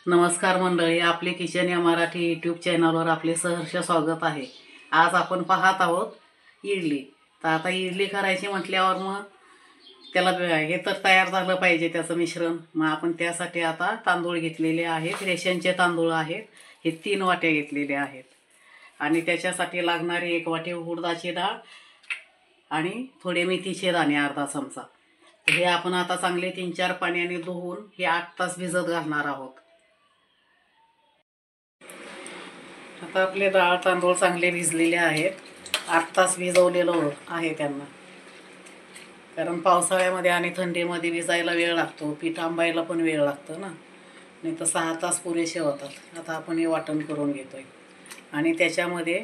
नमस्कार मंडळी, आपले किचन या मराठी यूट्यूब चॅनलवर आपले सहर्ष स्वागत आहे। आज आपण पाहत आहोत इडली। तर आता इडली करायची म्हटल्यावर मग त्याला हे तर तयार झालं पाहिजे त्याचं मिश्रण। मग आपण त्यासाठी आता तांदूळ घेतलेले आहेत, रेशनचे तांदूळ आहेत। हे 3 वाट्या घेतलेले आहेत आणि त्याच्यासाठी लागणारी 1 वाटी उडदाची डाळ आणि थोडे मेथीचे दाणे अर्धा चमचा। हे आपण आता चांगले 3-4 पाण्याने धुवून हे 8 तास भिजत घालणार आहोत। आता आपले डाळ तांदूळ चांगले भिजलेले आहेत। 8 तास भिजवलेलं आहे त्यांना, कारण पावसाळ्यामध्ये आणि थंडीमध्ये भिजायला वेळ लागतो, पीठ आंबायला पण वेळ लागतो ना, नाही तर 6 तास पुरेसे होतात। आता आपण हे वाटण करून घेतोय आणि त्याच्यामध्ये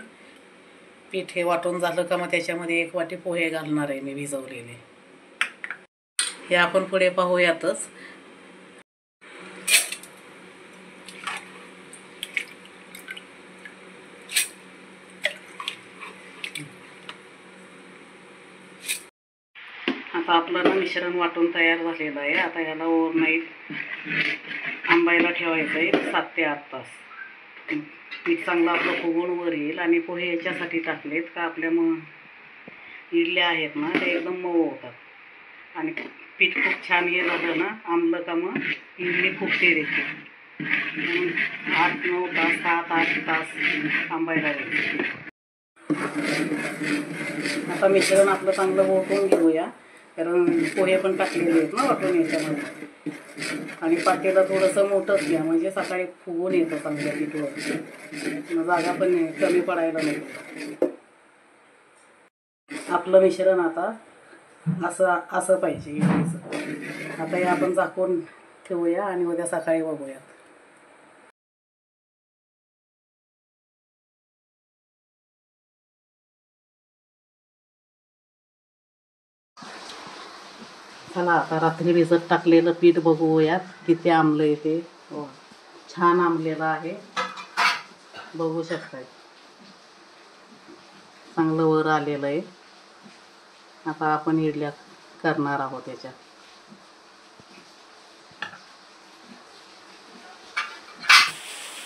पीठ हे वाटून झालं का मग त्याच्यामध्ये 1 वाटी पोहे घालणार आहे मी भिजवलेले। हे आपण पुढे पाहूयातच। आता आपलं मिश्रण वाटून तयार झालेलं आहे। आता याला ओव्हरनाईट आंबायला ठेवायचं आहे 7 ते 8 तास। पीठ चांगलं आपलं फुगून वर येईल आणि पोहे याच्यासाठी टाकलेत का आपल्या इडल्या आहेत ना ते एकदम मऊ होतात आणि पीठ खूप छान हे झालं ना आंबलं का मग इडली फुगते देखील। 8-9 तास 7-8 तास आंबायला द्यायचं। आता मिश्रण आपलं चांगलं ओतून घेऊया, कारण पोहे पण टाकलेले आहेत ना वाटून याच्यामध्ये। आणि पातेलं थोडंसं मोठंच घ्या, म्हणजे सकाळी फुगून येतं चांगलं पीठवर, जागा पण कमी पडायला नको। आपलं मिश्रण आता असं पाहिजे इडलीचं। आता हे आपण झाकून ठेवूया आणि उद्या सकाळी बघूया। चला आता रात्री भिजत टाकलेलं पीठ बघूयात किती आंबलं आहे ते। छान आंबलेलं आहे, बघू शकताय, चांगलं वर आलेलं आहे। आता आपण इडल्या करणार आहोत त्याच्यात।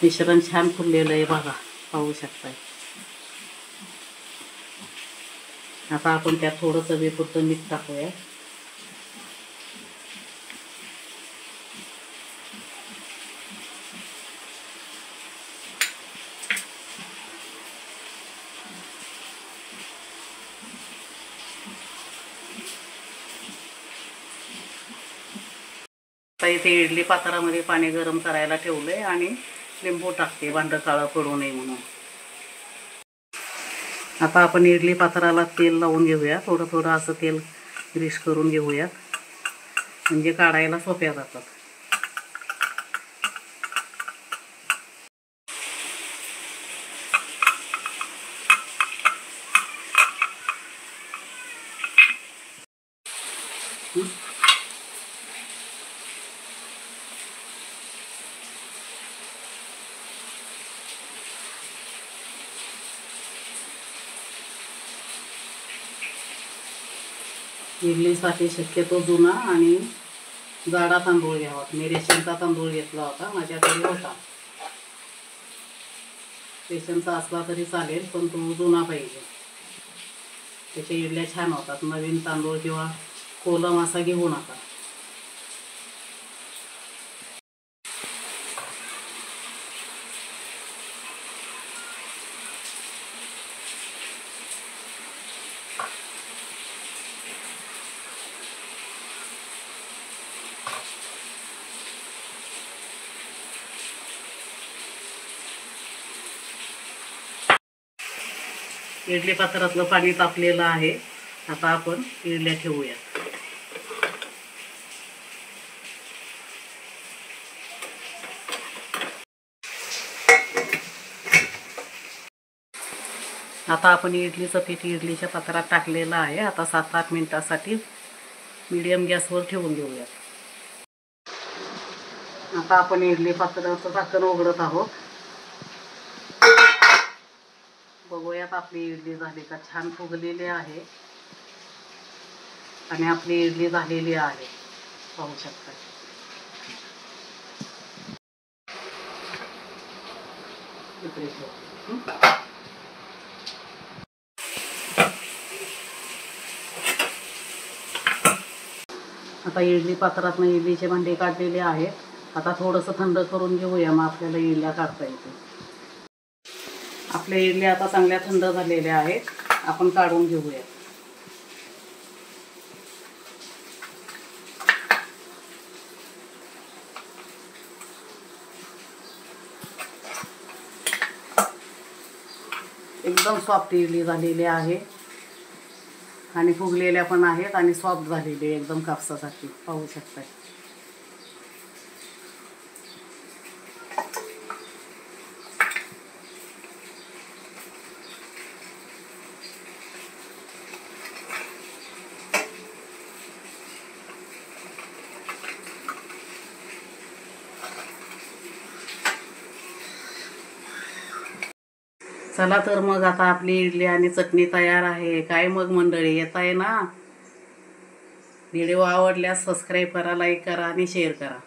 मिश्रण छान फुललेलं आहे बघा, पाहू शकताय। आता आपण त्यात थोडंसं चवीपुरतं मीठ टाकूया। आता इथे इडली पात्रामध्ये पाणी गरम करायला ठेवलंय आणि लिंबू टाकते भांडं काळं पडू नये म्हणून। आता आपण इडली पात्राला तेल लावून घेऊया, थोडं थोडं असं तेल ग्रीस करून घेऊया, म्हणजे काढायला सोप्या जातात। इडलीसाठी शक्यतो जुना आणि जाडा तांदूळ घ्यावा। मी रेशनचा तांदूळ घेतला होता, माझ्याकडे होता। रेशनचा असला तरी चालेल, पण तो जुना पाहिजे, त्याच्या इडल्या छान होतात। नवीन तांदूळ किंवा कोलम असा घेऊ नका। इडली पात्रातलं पाणी तापलेलं आहे। आता आपण इडल्या ठेवूया। आता आपण इडलीचं पीठ इडलीच्या पात्रात टाकलेलं आहे। आता 7-8 मिनिटासाठी मीडियम गॅसवर ठेवून देऊया। आता आपण इडली पात्राचं झाकण उघडत आहोत, बघूयात आपली इडली झाली का। छान फुगलेली आहे आणि आपली इडली झालेली आहे, पाहू शकता। इकडे ठेव. आता इडली पात्रातनं इडलीचे भांडे काढलेले आहेत. आता थोडंसं थंड करून घेऊया, मग आपल्याला इडल्या काढता येते. आपल्या इडल्या आता चांगल्या थंड झालेल्या आहेत. आपण काढून घेऊया. एकदम सॉफ्ट इडली झालेली आहे आणि फुगलेल्या पण आहेत आणि सॉफ्ट झालेली एकदम कापसासारखी पाहू शकताय. चला तर मग आता आपली इडली आणि चटणी तयार आहे. काय मग मंडळी, येत आहे ना? व्हिडिओ आवडल्यास सबस्क्राईब करा, लाईक करा आणि शेअर करा.